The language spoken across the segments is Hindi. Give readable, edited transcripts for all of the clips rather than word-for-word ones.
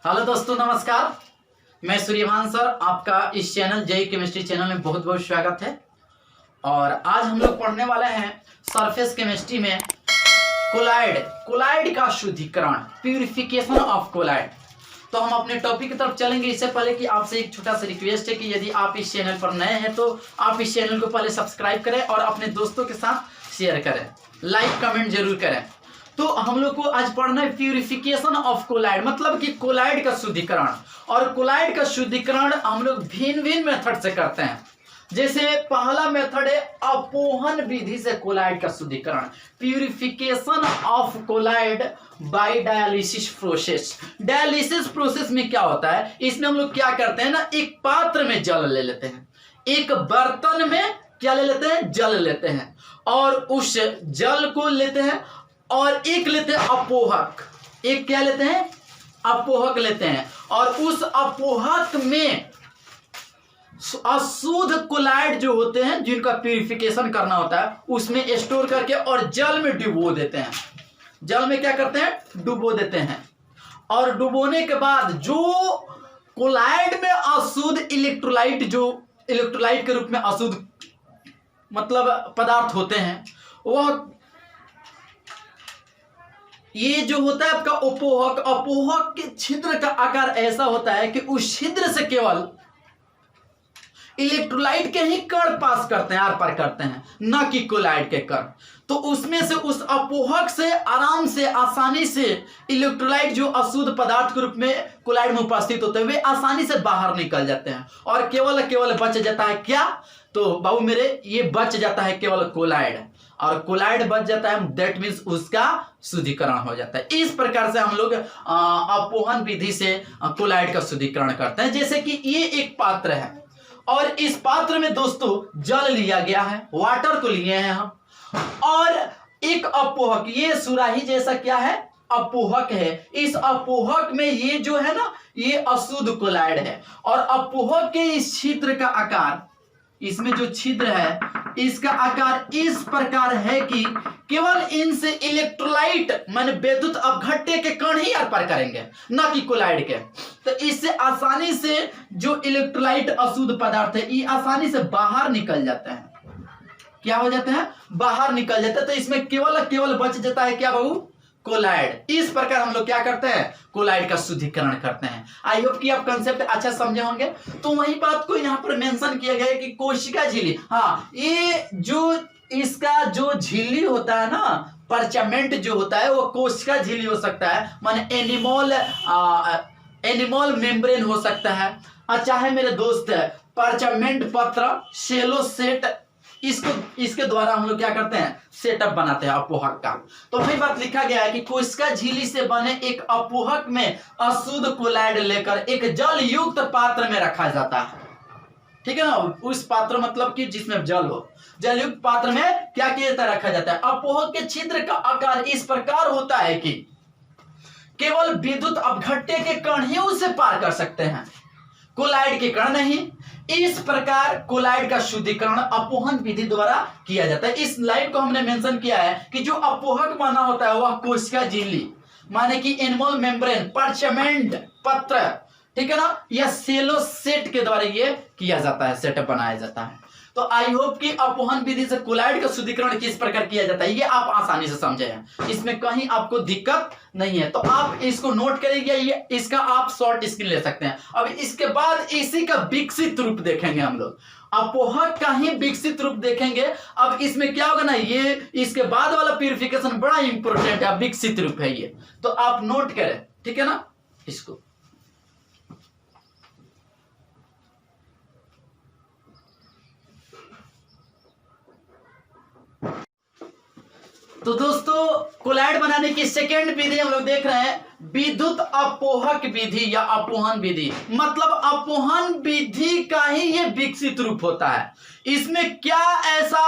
हेलो दोस्तों, नमस्कार। मैं सूर्यभान सर, आपका इस चैनल जेई केमिस्ट्री चैनल में बहुत बहुत स्वागत है। और आज हम लोग पढ़ने वाले हैं सरफेस केमिस्ट्री में कोलाइड का शुद्धिकरण, प्यूरिफिकेशन ऑफ कोलाइड। तो हम अपने टॉपिक की तरफ चलेंगे। इससे पहले कि आपसे एक छोटा सा रिक्वेस्ट है कि यदि आप इस चैनल पर नए हैं तो आप इस चैनल को पहले सब्सक्राइब करें और अपने दोस्तों के साथ शेयर करें, लाइक कमेंट जरूर करें। तो हम लोग को आज पढ़ना है प्यूरिफिकेशन ऑफ कोलाइड, मतलब कि कोलाइड का शुद्धिकरण। और कोलाइड का शुद्धिकरण हम लोग भिन्न भिन्न मेथड से करते हैं। जैसे पहला मेथड है अपोहन विधि से कोलाइड का शुद्धिकरण, purification of colloid by dialysis process. Dialysis process में क्या होता है, इसमें हम लोग क्या करते हैं ना, एक पात्र में जल ले लेते हैं, एक बर्तन में क्या ले लेते हैं, जल लेते हैं, और उस जल को लेते हैं और एक लेते हैं अपोहक, एक क्या लेते हैं, अपोहक लेते हैं, और उस अपोहक में अशुद्ध कोलाइड जो होते हैं जिनका प्यूरिफिकेशन करना होता है उसमें स्टोर करके और जल में डुबो देते हैं। जल में क्या करते हैं, डुबो देते हैं। और डुबोने के बाद जो कोलाइड में अशुद्ध इलेक्ट्रोलाइट, जो इलेक्ट्रोलाइट के रूप में अशुद्ध मतलब पदार्थ होते हैं, वह ये जो होता है आपका अपोहक, अपोहक के छिद्र का आकार ऐसा होता है कि उस छिद्र से केवल इलेक्ट्रोलाइट के ही कण पास करते हैं, आर पार करते हैं, न कि कोलाइड के कण। तो उसमें से उस अपोहक से आराम से, आसानी से इलेक्ट्रोलाइट जो अशुद्ध पदार्थ के रूप में कोलाइड में उपस्थित होते हैं वे आसानी से बाहर निकल जाते हैं और केवल बच जाता है क्या, तो बाबू मेरे ये बच जाता है केवल कोलाइड। और कोलाइड बच जाता है, दैट मीन्स उसका शुद्धिकरण हो जाता है। इस प्रकार से हम लोग अपोहन विधि से कोलाइड का शुद्धिकरण करते हैं। जैसे कि ये एक पात्र है और इस पात्र में दोस्तों जल लिया गया है, वाटर को लिए हैं हम, और एक अपोहक, ये सुराही जैसा क्या है, अपोहक है। इस अपोहक में ये जो है ना, ये अशुद्ध कोलाइड है। और अपोहक के इस छिद्र का आकार, इसमें जो छिद्र है इसका आकार इस प्रकार है कि केवल इनसे इलेक्ट्रोलाइट माने विद्युत अपघट्य के कण ही आर पार करेंगे, न कि कोलाइड के। तो इससे आसानी से जो इलेक्ट्रोलाइट अशुद्ध पदार्थ है ये आसानी से बाहर निकल जाते हैं। क्या हो जाते हैं, बाहर निकल जाते हैं। तो इसमें केवल बच जाता है क्या बाबू, कोलाइड। इस प्रकार हम लोग क्या करते हैं, कोलाइड का शुद्धिकरण करते हैं। आई होप कि आप कंसेप्ट अच्छा समझे होंगे। तो वही बात को यहाँ पर मेंशन किया गया है कि कोशिका झिल्ली, हाँ, ये जो इसका जो झिल्ली होता है ना, परचामेंट जो होता है वो कोशिका झिल्ली हो सकता है, माने एनिमल मेम्ब्रेन हो सकता है, चाहे मेरे दोस्त है परचामेंट पत्र, सेलोसेट, इसके द्वारा हम लोग क्या करते हैं, सेटअप बनाते हैं अपोहक का। तो वही बात लिखा गया है कि कोशिका झिल्ली से बने एक अपोहक में अशुद्ध कोलाइड लेकर एक जल युक्त पात्र में रखा जाता है। ठीक है ना, उस पात्र मतलब कि जिसमें जल हो, जल युक्त पात्र में क्या किया जाता है, रखा जाता है। अपोहक के छिद्र का आकार इस प्रकार होता है कि केवल विद्युत अपघट्य के कण ही उसे पार कर सकते हैं, कोलाइड के कण नहीं। इस प्रकार कोलाइड का शुद्धिकरण अपोहन विधि द्वारा किया जाता है। इस लाइन को हमने मेंशन किया है कि जो अपोहक माना होता है वह कोशिका झिल्ली माने कि एनिमल मेम्ब्रेन, परचामेंट पत्र, ठीक है ना, या सेलोसेट के द्वारा ये किया जाता है, सेटअप बनाया जाता है। तो आई होप कि अपोहन विधि से कोलाइड का शुद्धिकरण किस प्रकार किया जाता है ये आप आसानी से समझे हैं, इसमें कहीं आपको दिक्कत नहीं है। तो आप इसको नोट करेंगे, ये इसका आप शॉर्ट स्क्रीन ले सकते हैं। अब इसके बाद इसी का विकसित रूप देखेंगे हम लोग, अपोहक का ही विकसित रूप देखेंगे। अब इसमें क्या होगा ना, ये इसके बाद वाला प्यूरिफिकेशन बड़ा इंपॉर्टेंट है, विकसित रूप है ये, तो आप नोट करें, ठीक है ना इसको। तो दोस्तों कोलाइड बनाने की सेकेंड विधि हम लोग देख रहे हैं, विद्युत अपोहक विधि या अपोहन विधि। मतलब अपोहन विधि का ही ये विकसित रूप होता है। इसमें क्या ऐसा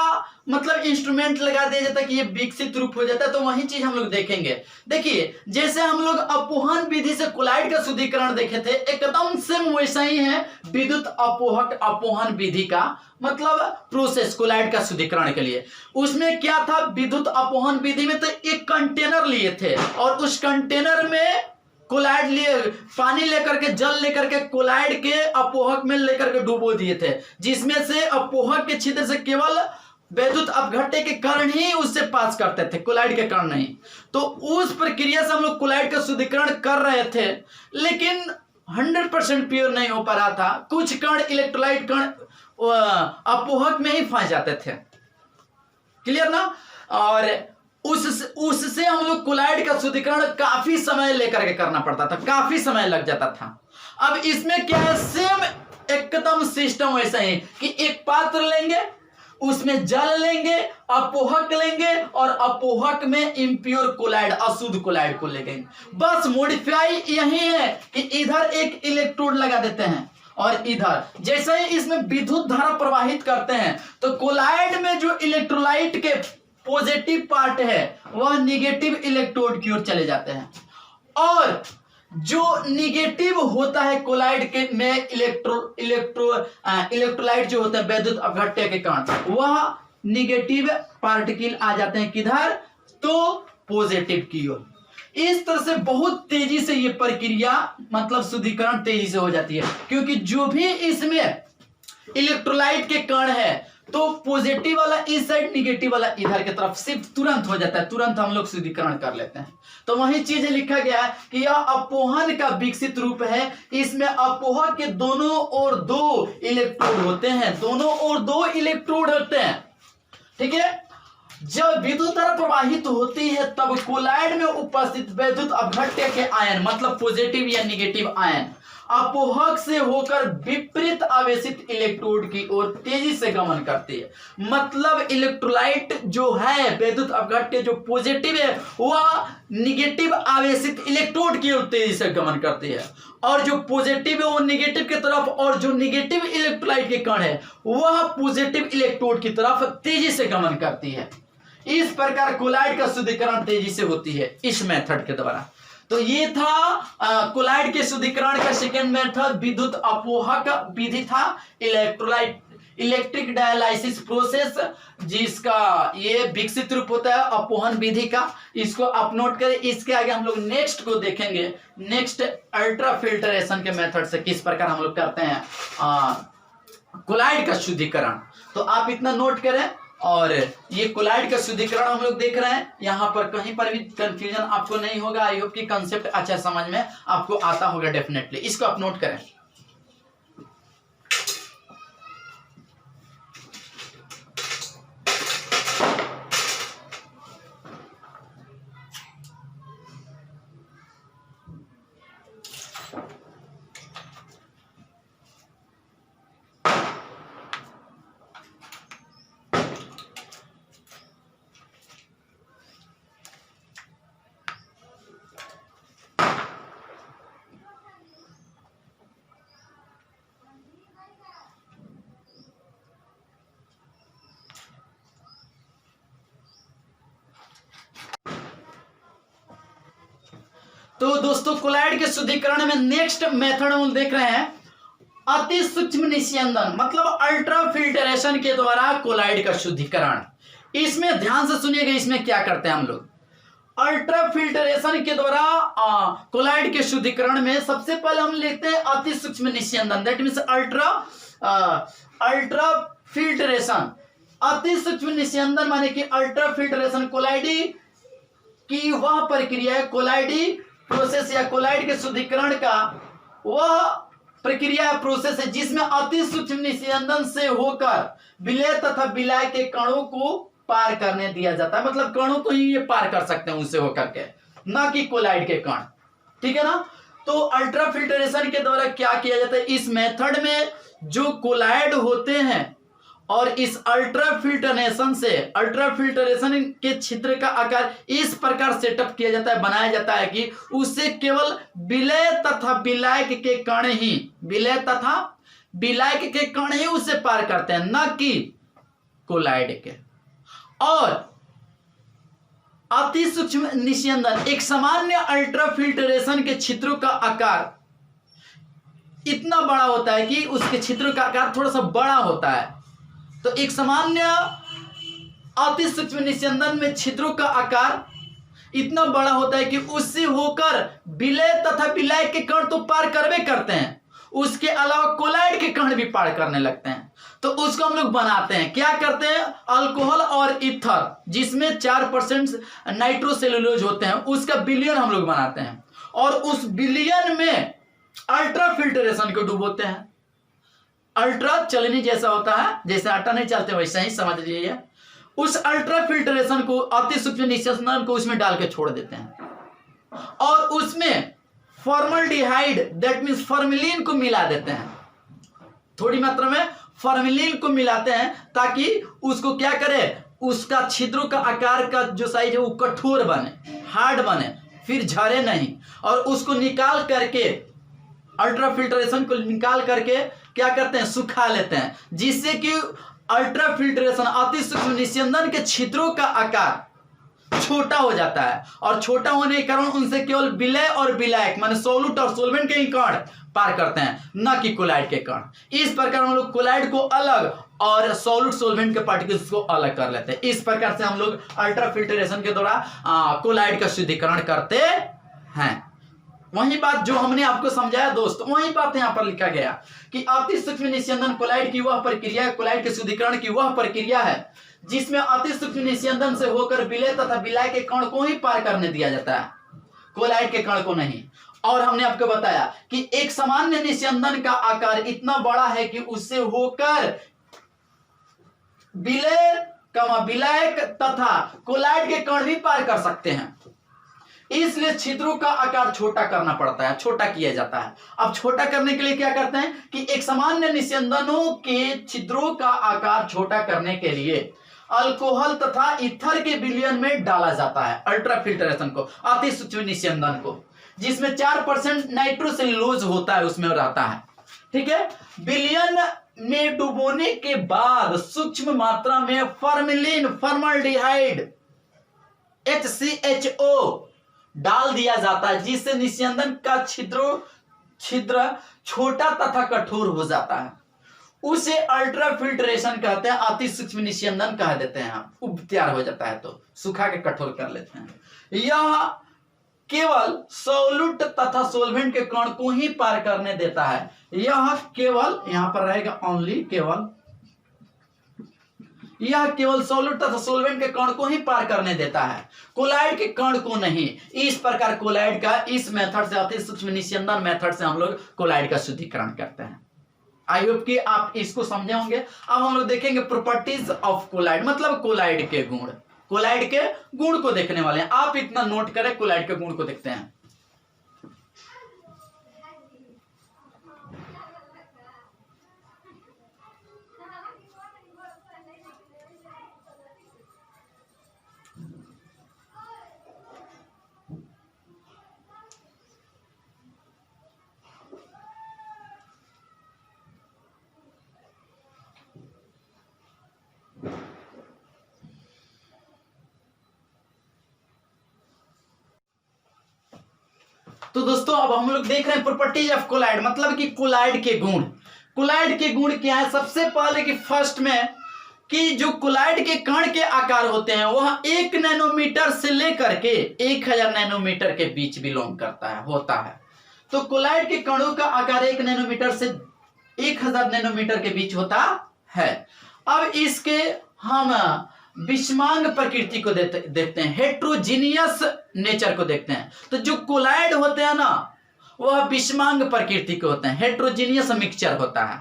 मतलब इंस्ट्रूमेंट लगा दिया जाता है कि ये विकसित रूप हो जाता है, तो वही चीज हम लोग देखेंगे। देखिए जैसे हम लोग अपोहन विधि से कोलाइड का शुद्धिकरण देखे थे, एकदम सेम वैसा ही है विद्युत अपोहक अपोहन विधि का मतलब प्रोसेस कोलाइड का शुद्धिकरण के लिए। उसमें क्या था, विद्युत अपोहन विधि में तो एक कंटेनर लिए थे और उस कंटेनर में कोलाइड लिए पानी लेकर के जल लेकर के कोलाइड के अपोहक में लेकर के डुबो दिए थे, जिसमें से अपोहक के छिद्र से केवल वैद्युत अपघट्य के कण ही उससे पास करते थे, कोलाइड के कण नहीं। तो उस प्रक्रिया से हम लोग कोलाइड का शुद्धिकरण कर रहे थे, लेकिन 100% प्योर नहीं हो पा रहा था। कुछ कण इलेक्ट्रोलाइट कण अपोहक में ही फंस जाते थे। क्लियर ना? और उससे हम लोग कोलाइड का शुद्धिकरण काफी समय लेकर के करना पड़ता था, काफी समय लग जाता था। अब इसमें क्या है, सेम एकदम सिस्टम वैसा ही कि एक पात्र लेंगे, उसमें जल लेंगे, अपोहक लेंगे और अपोहक में इम्प्योर कोलाइड, अशुद्ध कोलाइड को लेंगे। बस मॉडिफाई यही है कि इधर एक इलेक्ट्रोड लगा देते हैं और इधर जैसे ही इसमें विद्युत धारा प्रवाहित करते हैं तो कोलाइड में जो इलेक्ट्रोलाइट के पॉजिटिव पार्ट है वह निगेटिव इलेक्ट्रोड की ओर चले जाते हैं, और जो निगेटिव होता है कोलाइड के में इलेक्ट्रोलाइट जो होते हैं वैद्युत अपघट्य के कारण, वह निगेटिव पार्टिकल आ जाते हैं किधर, तो पॉजिटिव की ओर। इस तरह से बहुत तेजी से ये प्रक्रिया मतलब शुद्धिकरण तेजी से हो जाती है, क्योंकि जो भी इसमें इलेक्ट्रोलाइट के कण है तो पॉजिटिव वाला इस साइड, निगेटिव वाला इधर की तरफ शिफ्ट तुरंत हो जाता है, तुरंत हम लोग शुद्धिकरण कर लेते हैं। तो वही चीज लिखा गया है कि यह अपोहन का विकसित रूप है। इसमें अपोहक के दोनों ओर 2 इलेक्ट्रोड होते हैं, दोनों ओर 2 इलेक्ट्रोड होते हैं, ठीक है। जब विद्युत धारा प्रवाहित होती है तब कोलाइड में उपस्थित वैद्युत अपघट्य के आयन मतलब पॉजिटिव या निगेटिव आयन अपोहक से होकर विपरीत आवेशित इलेक्ट्रोड की ओर तेजी से गमन करती है। मतलब इलेक्ट्रोलाइट जो है वैद्युत अपघट्य जो पॉजिटिव है वह निगेटिव आवेशित इलेक्ट्रोड की ओर तेजी से गमन करती है, और जो पॉजिटिव है वो निगेटिव की तरफ, और जो निगेटिव इलेक्ट्रोलाइट के कण है वह पॉजिटिव इलेक्ट्रोड की तरफ तेजी से गमन करती है। इस प्रकार कोलाइड का शुद्धिकरण तेजी से होती है इस मेथड के द्वारा। तो ये था कोलाइड के शुद्धिकरण का सेकेंड मेथड, विद्युत अपोहक विधि था, इलेक्ट्रिक डायलाइसिस प्रोसेस, जिसका ये विकसित रूप होता है अपोहन विधि का। इसको आप नोट करें। इसके आगे हम लोग नेक्स्ट को देखेंगे, नेक्स्ट अल्ट्रा फिल्टरेशन के मेथड से किस प्रकार हम लोग करते हैं कोलाइड का शुद्धिकरण। तो आप इतना नोट करें। और ये कोलाइड का शुद्धिकरण हम लोग देख रहे हैं, यहाँ पर कहीं पर भी कंफ्यूजन आपको नहीं होगा। आई होप कि कंसेप्ट अच्छा समझ में आपको आता होगा डेफिनेटली। इसको आप नोट करें। तो दोस्तों कोलाइड के शुद्धिकरण में नेक्स्ट मेथड हम देख रहे हैं अति सूक्ष्म निस्यंदन मतलब अल्ट्रा फिल्टरेशन के द्वारा कोलाइड का शुद्धिकरण। इसमें ध्यान से सुनिएगा, इसमें क्या करते हैं हम लोग। अल्ट्रा फिल्टरेशन के द्वारा कोलाइड के शुद्धिकरण में सबसे पहले हम लेते हैं अति सूक्ष्म निस्यंदन, दैट मीन्स अल्ट्रा फिल्टरेशन। अति सूक्ष्म निस्यंदन माने कि अल्ट्रा फिल्टरेशन कोलाइडी की वह प्रक्रिया है, कोलाइडी प्रोसेस या कोलाइड के शुद्धिकरण का वह प्रक्रिया प्रोसेस है जिसमें अति सूक्ष्म निस्यंदन से होकर विलय तथा विलय के कणों को पार करने दिया जाता है। मतलब कणों को ही ये पार कर सकते हैं उनसे होकर के, ना कि कोलाइड के कण, ठीक है ना। तो अल्ट्रा फिल्टरेशन के द्वारा क्या किया जाता है, इस मेथड में जो कोलाइड होते हैं और इस अल्ट्रा फिल्टरेशन के छिद्र का आकार इस प्रकार सेटअप किया जाता है, बनाया जाता है कि उससे केवल विलय तथा विलायक के कण ही, विलय तथा विलायक के कण ही उससे पार करते हैं, न कि कोलाइड के। और अति सूक्ष्म निस्यंदन, एक सामान्य अल्ट्रा फिल्टरेशन के छिद्रों का आकार इतना बड़ा होता है कि उसके छिद्रों का आकार थोड़ा सा बड़ा होता है। तो एक सामान्य अति सूक्ष्म निस्यंदन में छिद्रों का आकार इतना बड़ा होता है कि उससे होकर विलय तथा विलय के कण तो पार करवे करते हैं, उसके अलावा कोलाइड के कण भी पार करने लगते हैं। तो उसको हम लोग बनाते हैं, क्या करते हैं, अल्कोहल और ईथर जिसमें 4% नाइट्रोसेलुलोज होते हैं, उसका विलयन हम लोग बनाते हैं और उस विलयन में अल्ट्रा फिल्ट्रेशन को डुबोते हैं। अल्ट्रा चलनी जैसा होता है, जैसे आटा नहीं चलते वैसा ही समझ लीजिए। उस अल्ट्रा फिल्ट्रेशन को, अति सूक्ष्म निष्कासन को उसमें डाल के छोड़ देते हैं और उसमें फॉर्मल्डिहाइड दैट मींस फॉर्मेलिन को मिला देते हैं। थोड़ी मात्रा में फॉर्मेलिन को मिलाते हैं ताकि उसको क्या करे, उसका छिद्रों का आकार का जो साइज है वो कठोर बने, हार्ड बने, फिर झरे नहीं। और उसको निकाल करके, अल्ट्रा फिल्ट्रेशन को निकाल करके क्या करते हैं, सुखा लेते हैं, जिससे कि अल्ट्रा फिल्ट्रेशन अति सूक्ष्म निस्यंदन के छिद्रों का आकार छोटा हो जाता है और छोटा होने के कारण उनसे केवल विलय और विलायक माने सोलूट और सोलवेंट के ही कण पार करते हैं, न कि कोलाइड के कण। इस प्रकार हम लोग कोलाइड को अलग और सोलूट सोलवेंट के पार्टिकल्स को अलग कर लेते हैं। इस प्रकार से हम लोग अल्ट्रा फिल्ट्रेशन के द्वारा कोलाइड का शुद्धिकरण करते हैं। वही बात जो हमने आपको समझाया दोस्त, वही बात यहाँ पर लिखा गया कि अति सूक्ष्म निस्यंदन कोलाइड की वह प्रक्रिया है, कोलाइड के शुद्धिकरण की वह प्रक्रिया है जिसमें अति सूक्ष्म निस्यंदन से होकर विलय तथा विलय के कण को ही पार करने दिया जाता है, कोलाइड के कण को नहीं। और हमने आपको बताया कि एक सामान्य निस्यंदन का आकार इतना बड़ा है कि उससे होकर विलय विलायक तथा कोलाइड के कण भी पार कर सकते हैं। इसलिए छिद्रों का आकार छोटा करना पड़ता है, छोटा किया जाता है। अब छोटा करने के लिए क्या करते हैं कि एक सामान्य निस्यंदनों के छिद्रों का आकार छोटा करने के लिए अल्कोहल तथा ईथर के विलयन में डाला जाता है, अल्ट्रा फिल्ट्रेशन को, अति सूक्ष्म निस्यंदन को, जिसमें 4% नाइट्रोसेलुलोज होता है, उसमें रहता है। ठीक है, विलयन में डुबोने के बाद सूक्ष्म मात्रा में फॉर्मेलिन, फॉर्मल्डिहाइड, HCHO डाल दिया जाता है, जिससे निस्यंदन का छिद्र छोटा तथा कठोर हो जाता है। उसे अल्ट्रा फिल्ट्रेशन कहते हैं, अति सूक्ष्म निस्यंदन कह देते हैं हम। उब तैयार हो जाता है तो सुखा के कठोर कर लेते हैं। यह केवल सोलूट तथा सोलवेंट के कण को ही पार करने देता है। यह केवल, यहां पर रहेगा ओनली, केवल, यह केवल सोलूट तथा सोलवेंट के कण को ही पार करने देता है, कोलाइड के कण को नहीं। इस प्रकार कोलाइड का, इस मेथड से, अति सूक्ष्म निस्यंदन मेथड से हम लोग कोलाइड का शुद्धिकरण करते हैं। आई होप कि आप इसको समझे होंगे। अब हम लोग देखेंगे प्रॉपर्टीज ऑफ कोलाइड, मतलब कोलाइड के गुण, कोलाइड के गुण को देखने वाले हैं। आप इतना नोट करें, कोलाइड के गुण को देखते हैं। तो दोस्तों अब हम लोग देख रहे हैं प्रॉपर्टीज ऑफ कोलाइड, मतलब कि कोलाइड के गुण। कोलाइड के गुण क्या है? सबसे पहले कि फर्स्ट में कि जो कोलाइड के कण के आकार होते हैं वह 1 नैनोमीटर से लेकर के 1000 नैनोमीटर के बीच बिलोंग करता है, होता है। तो कोलाइड के कणों का आकार 1 नैनोमीटर से 1000 नैनोमीटर के बीच होता है। अब इसके हम विषमांग प्रकृति को देखते हैं, हेट्रोजीनियस नेचर को देखते हैं। तो जो कोलाइड होते हैं ना वह विषमांग प्रकृति के होते हैं, हेट्रोजीनियस मिक्सचर होता है।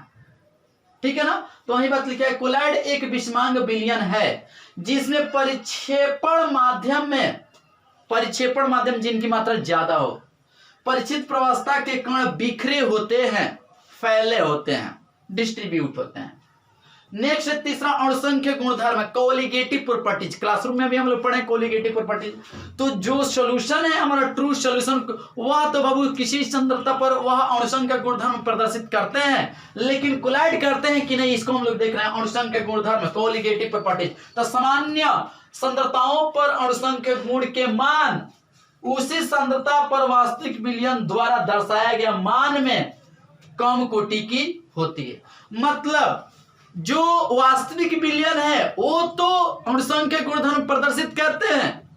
ठीक है ना, तो वही बात लिखा है, कोलाइड एक विषमांग विलयन है जिसमें परिक्षेपण माध्यम जिनकी मात्रा ज्यादा हो, परिचित प्रवास्ता के कण बिखरे होते हैं, फैले होते हैं, डिस्ट्रीब्यूट होते हैं। नेक्स्ट तीसरा अणुसंख्य गुणधर्म, कोलिगेटिव प्रॉपर्टीज। क्लासरूम में भी हम लोग पढ़े कोलिगेटिव प्रॉपर्टीज। तो जो सॉल्यूशन है हमारा ट्रू सॉल्यूशन, वह तो बाबू किसी सांद्रता पर वह अणुसंख्य गुणधर्म प्रदर्शित करते हैं, लेकिन कोलाइड करते हैं कि नहीं, इसको हम लोग देख रहे हैं। अणुसंख्य गुणधर्म, कोलिगेटिव प्रॉपर्टीज, तो सामान्य सांद्रताओं पर अणुसंख्य गुण के मान उसी सांद्रता पर वास्तविक विलयन द्वारा दर्शाया गया मान में कम कोटि की होती है। मतलब जो वास्तविक विलयन है वो तो अणुसंख्य गुणधर्म प्रदर्शित करते हैं,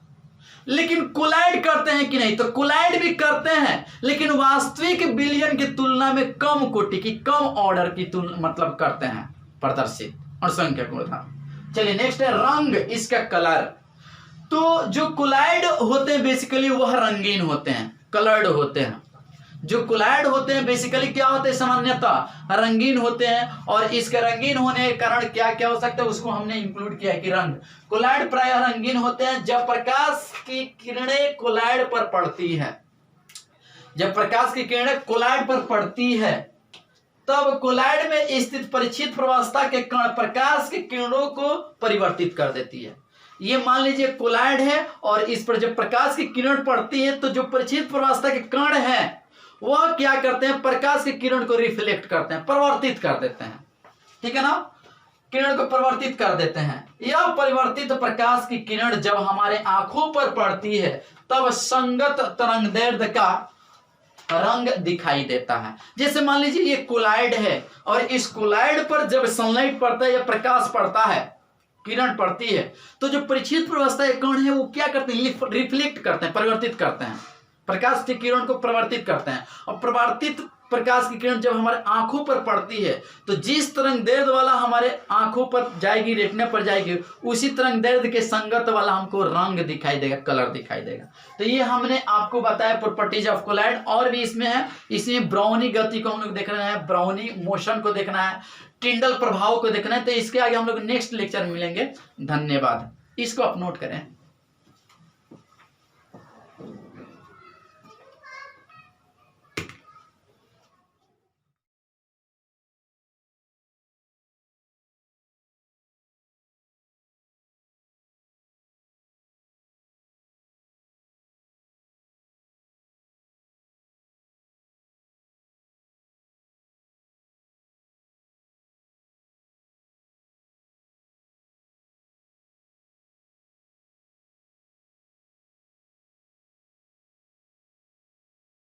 लेकिन कोलाइड करते हैं कि नहीं, तो कोलाइड भी करते हैं, लेकिन वास्तविक विलयन की तुलना में कम कोटि की, कम ऑर्डर की तुलना मतलब करते हैं प्रदर्शित और संख्यक उदाहरण। चलिए नेक्स्ट है रंग, इसका कलर। तो जो कोलाइड होते हैं बेसिकली वह रंगीन होते हैं, कलर्ड होते हैं। जो कोलाइड होते हैं बेसिकली क्या होते हैं, सामान्यतः रंगीन होते हैं। और इसके रंगीन होने के कारण क्या क्या हो सकता है उसको हमने इंक्लूड किया है कि रंग। कोलाइड प्रायः रंगीन होते हैं जब प्रकाश की किरणें कोलाइड पर पड़ती है। जब प्रकाश की किरणें कोलाइड पर पड़ती है तब कोलाइड में स्थित परिचित प्रवस्था के कण प्रकाश की किरणों को परिवर्तित कर देती है। ये मान लीजिए कोलाइड है और इस पर जब प्रकाश की किरण पड़ती है तो जो परिचित प्रवस्था के कण हैं वह क्या करते हैं, प्रकाश की किरण को रिफ्लेक्ट करते हैं, परिवर्तित कर देते हैं। ठीक है ना, किरण को परिवर्तित कर देते हैं। यह परिवर्तित प्रकाश की किरण जब हमारे आंखों पर पड़ती है तब संगत तरंगदैर्ध्य का रंग दिखाई देता है। जैसे मान लीजिए ये कोलाइड है और इस कोलाइड पर जब सनलाइट पड़ता है या प्रकाश पड़ता है, किरण पड़ती है, तो जो परिचित प्रवस्था के कण है वो क्या करते हैं, रिफ्लेक्ट करते हैं, परिवर्तित करते हैं, प्रकाश की किरण को परिवर्तित करते हैं। और परिवर्तित प्रकाश की किरण जब हमारे आंखों पर पड़ती है तो जिस तरंगदैर्ध्य वाला हमारे आंखों पर जाएगी, रेटिना पर जाएगी, उसी तरंगदैर्ध्य के संगत वाला हमको रंग दिखाई देगा, कलर दिखाई देगा। तो ये हमने आपको बताया प्रॉपर्टीज ऑफ कोलाइड। और भी इसमें है, इसमें ब्राउनी गति को हम लोग देखना है, ब्राउनी मोशन को देखना है, टिंडल प्रभाव को देखना है। तो इसके आगे हम लोग नेक्स्ट लेक्चर में मिलेंगे। धन्यवाद। इसको आप नोट करें।